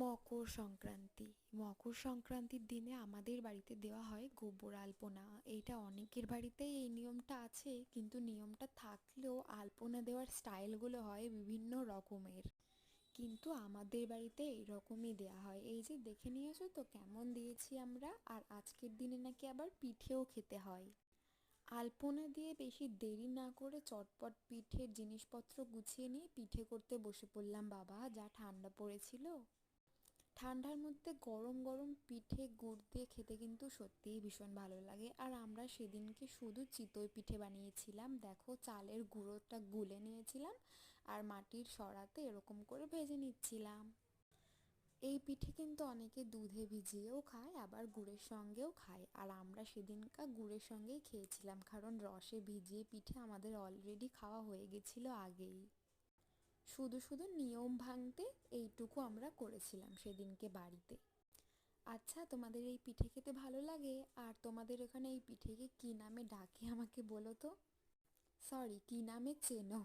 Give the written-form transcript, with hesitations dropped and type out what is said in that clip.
মকর সংক্রান্তি। মকর সংক্রান্তির দিনে আমাদের বাড়িতে দেওয়া হয় গোবর আলপনা। এইটা অনেকের বাড়িতেই এই নিয়মটা আছে, কিন্তু নিয়মটা থাকলেও আলপনা দেওয়ার স্টাইলগুলো হয় বিভিন্ন রকমের। কিন্তু আমাদের বাড়িতে এইরকমই দেয়া হয়। এই যে দেখে নিয়েছো তো কেমন দিয়েছি আমরা। আর আজকের দিনে নাকি আবার পিঠেও খেতে হয়। আলপনা দিয়ে বেশি দেরি না করে চটপট পিঠের জিনিসপত্র গুছিয়ে নিয়ে পিঠে করতে বসে পড়লাম। বাবা যা ঠান্ডা পড়েছিল! ঠান্ডার মধ্যে গরম গরম পিঠে গুড় দিয়ে খেতে কিন্তু সত্যিই ভীষণ ভালো লাগে। আর আমরা সেদিনকে শুধু চিতই পিঠে বানিয়েছিলাম। দেখো, চালের গুঁড়োটা গুলে নিয়েছিলাম আর মাটির সরাতে এরকম করে ভেজে নিচ্ছিলাম। এই পিঠে কিন্তু অনেকে দুধে ভিজিয়েও খায়, আবার গুড়ের সঙ্গেও খায়। আর আমরা সেদিনকার গুড়ের সঙ্গেই খেয়েছিলাম, কারণ রসে ভিজিয়ে পিঠে আমাদের অলরেডি খাওয়া হয়ে গেছিলো আগেই। শুধু শুধু নিয়ম ভাঙতে এইটুকু আমরা করেছিলাম সেদিনকে বাড়িতে। আচ্ছা, তোমাদের এই পিঠে খেতে ভালো লাগে? আর তোমাদের ওখানে এই পিঠেকে কী নামে ডাকে আমাকে বলো তো। সরি, কী নামে চেনো?